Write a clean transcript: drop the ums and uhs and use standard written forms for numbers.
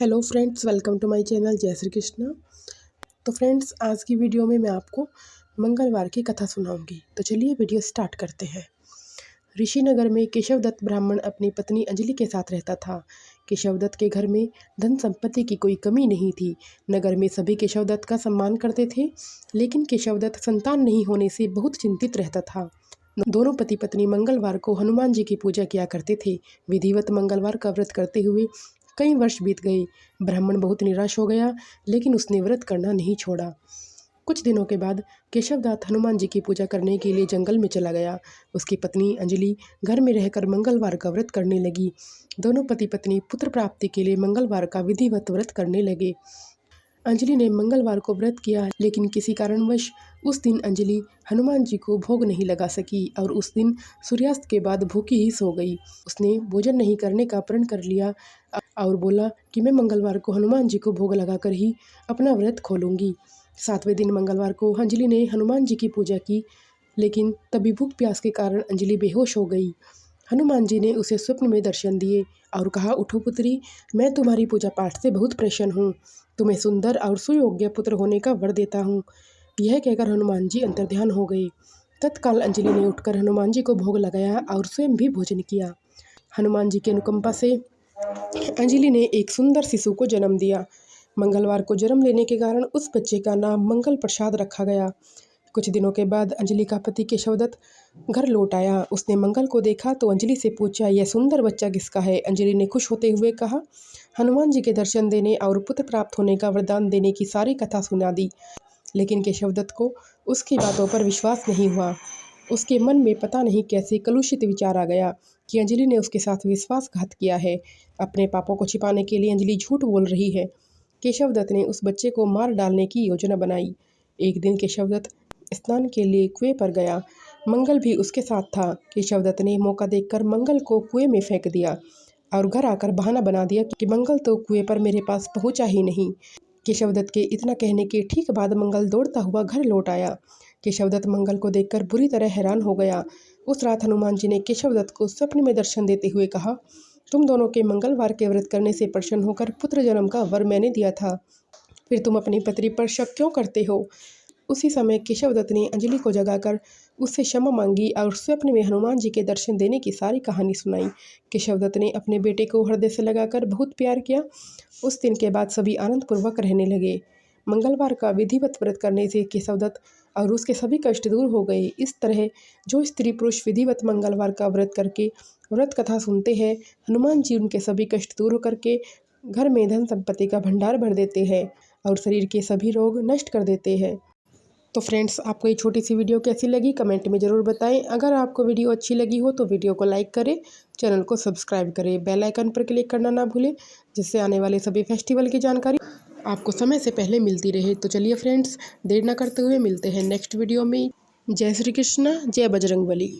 Hello friends, welcome to my channel जय श्री कृष्णा। तो friends, आज की वीडियो में मैं आपको मंगलवार की कथा सुनाऊंगी। तो चलिए वीडियो स्टार्ट करते हैं। ऋषिनगर में केशवदत्त ब्राह्मण अपनी पत्नी अंजलि के साथ रहता था। केशवदत्त के घर में धन संपत्ति की कोई कमी नहीं थी। नगर में सभी केशवदत्त का सम्मान करते थे, लेकिन केशवदत्त संतान नहीं होने से बहुत चिंतित रहता था। दोनों पति पत्नी मंगलवार को हनुमान जी की पूजा किया करते थे। विधिवत मंगलवार का व्रत करते हुए कई वर्ष बीत गए। ब्राह्मण बहुत निराश हो गया, लेकिन उसने व्रत करना नहीं छोड़ा। कुछ दिनों के बाद केशवदत्त हनुमान जी की पूजा करने के लिए जंगल में चला गया। उसकी पत्नी अंजलि घर में रहकर मंगलवार का व्रत करने लगी। दोनों पति पत्नी पुत्र प्राप्ति के लिए मंगलवार का विधिवत व्रत करने लगे। अंजलि ने मंगलवार को व्रत किया, लेकिन किसी कारणवश उस दिन अंजलि हनुमान जी को भोग नहीं लगा सकी और उस दिन सूर्यास्त के बाद भूखी ही सो गई। उसने भोजन नहीं करने का प्रण कर लिया और बोला कि मैं मंगलवार को हनुमान जी को भोग लगाकर ही अपना व्रत खोलूंगी। 7वें दिन मंगलवार को अंजलि ने हनुमान जी की पूजा की, लेकिन तभी भूख प्यास के कारण अंजलि बेहोश हो गई। हनुमान जी ने उसे स्वप्न में दर्शन दिए और कहा, उठो पुत्री, मैं तुम्हारी पूजा पाठ से बहुत प्रसन्न हूँ। तुम्हें सुंदर और सुयोग्य पुत्र होने का वर देता हूँ। यह कहकर हनुमान जी अंतर्ध्यान हो गए। तत्काल अंजलि ने उठकर हनुमान जी को भोग लगाया और स्वयं भी भोजन किया। हनुमान जी की अनुकंपा से अंजलि ने एक सुंदर शिशु को जन्म दिया। मंगलवार को जन्म लेने के कारण उस बच्चे का नाम मंगल प्रसाद रखा गया। कुछ दिनों के बाद अंजलि का पति केशवदत्त घर लौट आया। उसने मंगल को देखा तो अंजलि से पूछा, यह सुंदर बच्चा किसका है? अंजलि ने खुश होते हुए कहा, हनुमान जी के दर्शन देने और पुत्र प्राप्त होने का वरदान देने की सारी कथा सुना दी। लेकिन केशवदत्त को उसकी बातों पर विश्वास नहीं हुआ। उसके मन में पता नहीं कैसे कलुषित विचार आ गया कि अंजलि ने उसके साथ विश्वासघात किया है। अपने पापों को छिपाने के लिए अंजलि झूठ बोल रही है। केशवदत्त ने उस बच्चे को मार डालने की योजना बनाई। एक दिन केशवदत्त स्नान के लिए कुएं पर गया। मंगल भी उसके साथ था। केशवदत्त ने मौका देखकर मंगल को कुएं में फेंक दिया और घर आकर बहाना बना दिया कि मंगल तो कुएं पर मेरे पास पहुंचा ही नहीं। केशवदत्त के इतना कहने के ठीक बाद मंगल दौड़ता हुआ घर लौट आया। केशवदत्त मंगल को देखकर बुरी तरह हैरान हो गया। उस रात हनुमान जी ने केशवदत्त को स्वप्न में दर्शन देते हुए कहा, तुम दोनों के मंगलवार के व्रत करने से प्रसन्न होकर पुत्र जन्म का वर मैंने दिया था, फिर तुम अपनी पत्नी पर शक क्यों करते हो? उसी समय केशवदत्त ने अंजलि को जगाकर उससे क्षमा मांगी और स्वप्न में हनुमान जी के दर्शन देने की सारी कहानी सुनाई। केशवदत्त ने अपने बेटे को हृदय से लगाकर बहुत प्यार किया। उस दिन के बाद सभी आनंदपूर्वक रहने लगे। मंगलवार का विधिवत व्रत करने से केशवदत्त और उसके सभी कष्ट दूर हो गए। इस तरह जो स्त्री पुरुष विधिवत मंगलवार का व्रत करके व्रत कथा सुनते हैं, हनुमान जी उनके सभी कष्ट दूर करके घर में धन संपत्ति का भंडार भर देते हैं और शरीर के सभी रोग नष्ट कर देते हैं। तो फ्रेंड्स, आपको ये छोटी सी वीडियो कैसी लगी कमेंट में ज़रूर बताएं। अगर आपको वीडियो अच्छी लगी हो तो वीडियो को लाइक करें, चैनल को सब्सक्राइब करें, बेल आइकन पर क्लिक करना ना भूलें, जिससे आने वाले सभी फेस्टिवल की जानकारी आपको समय से पहले मिलती रहे। तो चलिए फ्रेंड्स, देर ना करते हुए मिलते हैं नेक्स्ट वीडियो में। जय श्री कृष्णा, जय बजरंगबली।